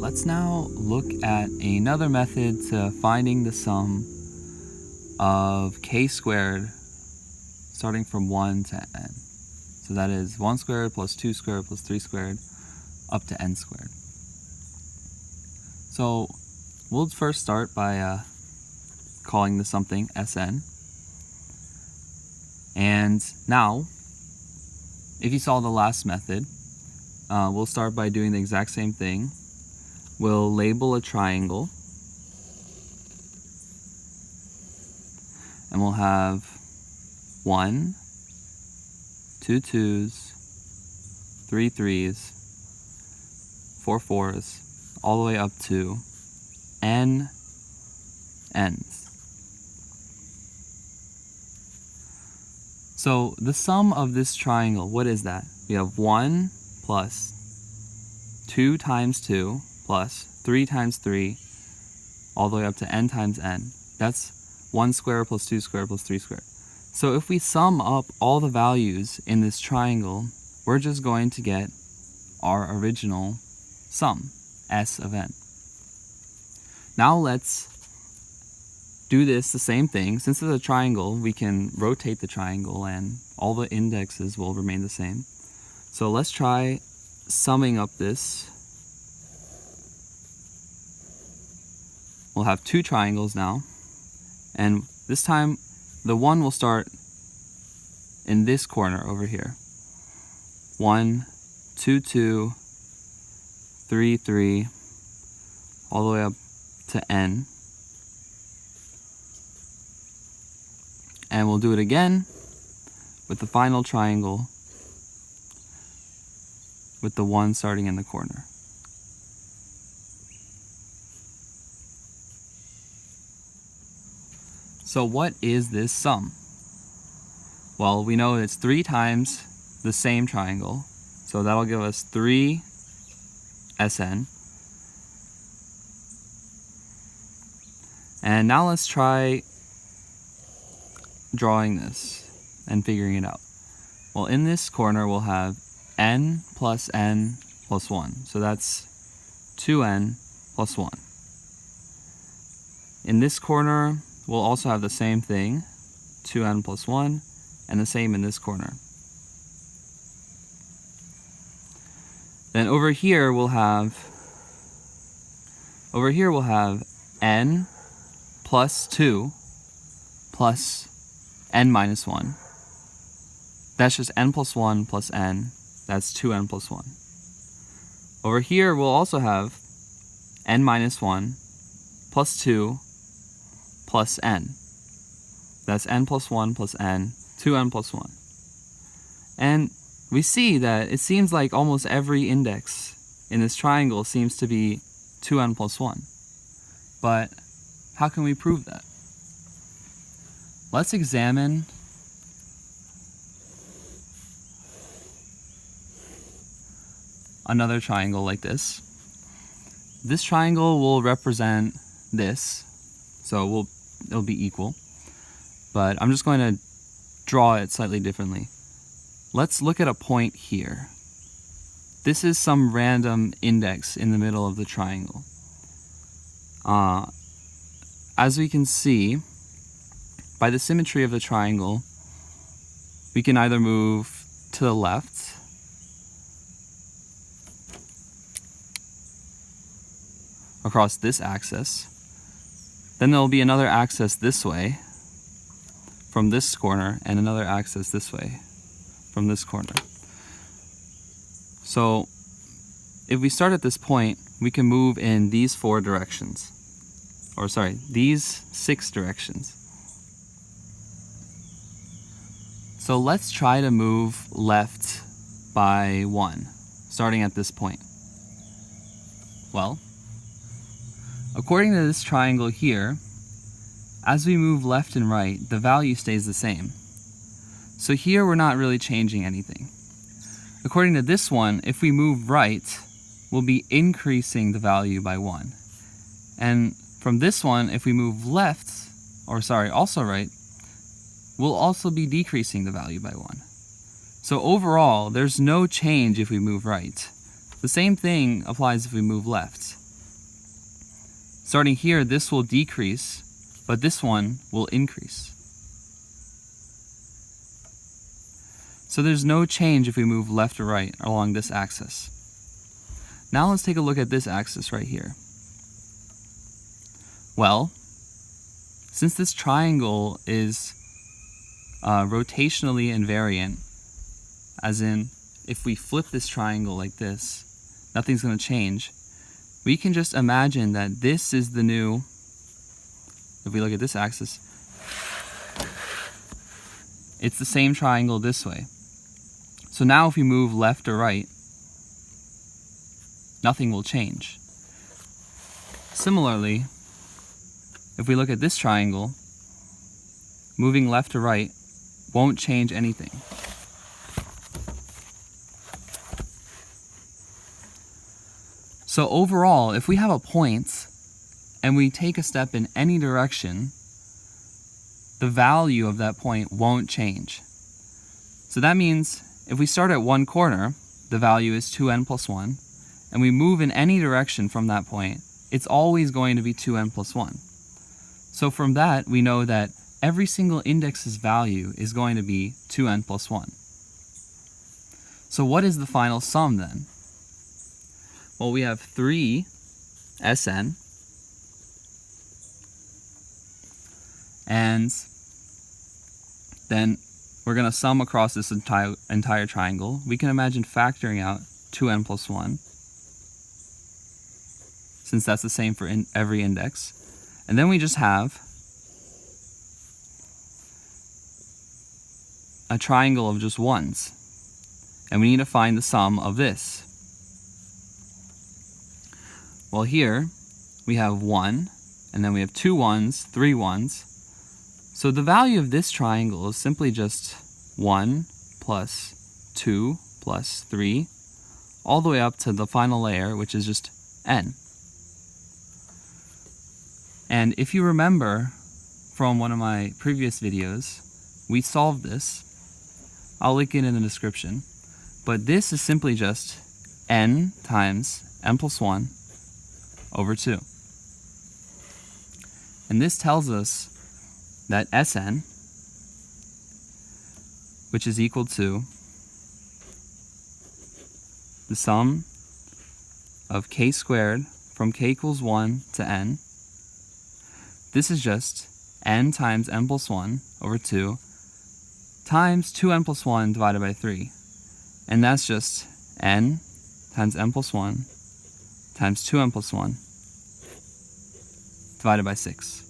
let's now look at another method to finding the sum of k squared starting from 1 to n. So that is 1 squared plus 2 squared plus 3 squared up to n squared. So we'll first start by calling this something Sn. And now, if you saw the last method, we'll start by doing the exact same thing. We'll label a triangle, and we'll have 1, 2 2s, 3 3s, 4 4s, all the way up to n n's. So the sum of this triangle, what is that? We have 1 plus 2 times 2 plus 3 times 3 all the way up to n times n. That's 1 squared plus 2 squared plus 3 squared. So if we sum up all the values in this triangle, we're just going to get our original sum, S of n. Now let's do this the same thing. Since it's a triangle, we can rotate the triangle and all the indexes will remain the same. So let's try summing up this. We'll have two triangles now, and this time the one will start in this corner over here. 1 2 2 3 3 all the way up to n. And we'll do it again with the final triangle with the 1 starting in the corner. So what is this sum? Well, we know it's 3 times the same triangle, so that'll give us 3 Sn. And now let's try drawing this and figuring it out. Well, in this corner we'll have n plus 1, so that's 2n plus 1. In this corner we'll also have the same thing, 2n plus 1, and the same in this corner. Then over here we'll have n plus 2 plus n minus 1. That's just n plus 1 plus n. That's 2n plus 1. Over here we'll also have n minus 1 plus 2 plus n. That's n plus 1 plus n, 2n plus 1. And we see that it seems like almost every index in this triangle seems to be 2n plus 1. But how can we prove that? Let's examine another triangle like this. This triangle will represent this, so it'll be equal. But I'm just going to draw it slightly differently. Let's look at a point here. This is some random index in the middle of the triangle. As we can see, by the symmetry of the triangle, we can either move to the left across this axis, then there will be another axis this way from this corner, and another axis this way from this corner. So if we start at this point, we can move in these 4 directions. Or sorry, these 6 directions. So let's try to move left by 1, starting at this point. Well, according to this triangle here, as we move left and right, the value stays the same. So here we're not really changing anything. According to this one, if we move right, we'll be increasing the value by 1. And from this one, if we move left, also right, we'll also be decreasing the value by 1. So overall, there's no change if we move right. The same thing applies if we move left. Starting here, this will decrease, but this one will increase. So there's no change if we move left or right along this axis. Now let's take a look at this axis right here. Well, since this triangle is rotationally invariant, as in if we flip this triangle like this, nothing's going to change, we can just imagine that this is the new, if we look at this axis, it's the same triangle this way. So now if we move left or right, nothing will change. Similarly, if we look at this triangle, moving left to right won't change anything. So overall, if we have a point and we take a step in any direction, the value of that point won't change. So that means if we start at one corner, the value is 2n plus 1, and we move in any direction from that point, it's always going to be 2n plus 1. So from that, we know that every single index's value is going to be 2n plus 1. So what is the final sum then? Well, we have 3 Sn, and then we're going to sum across this entire triangle. We can imagine factoring out 2n plus 1, since that's the same for every index. And then we just have a triangle of just ones, and we need to find the sum of this. Well, here we have 1, and then we have 2 ones, 3 ones. So the value of this triangle is simply just 1 plus 2 plus 3, all the way up to the final layer, which is just n. And if you remember from one of my previous videos, we solved this. I'll link it in the description. But this is simply just n times n plus 1 over 2. And this tells us that Sn, which is equal to the sum of k squared from k equals 1 to n, this is just n times n plus 1 over 2 times 2n plus 1 divided by 3. And that's just n times n plus 1 times 2n plus 1 divided by 6.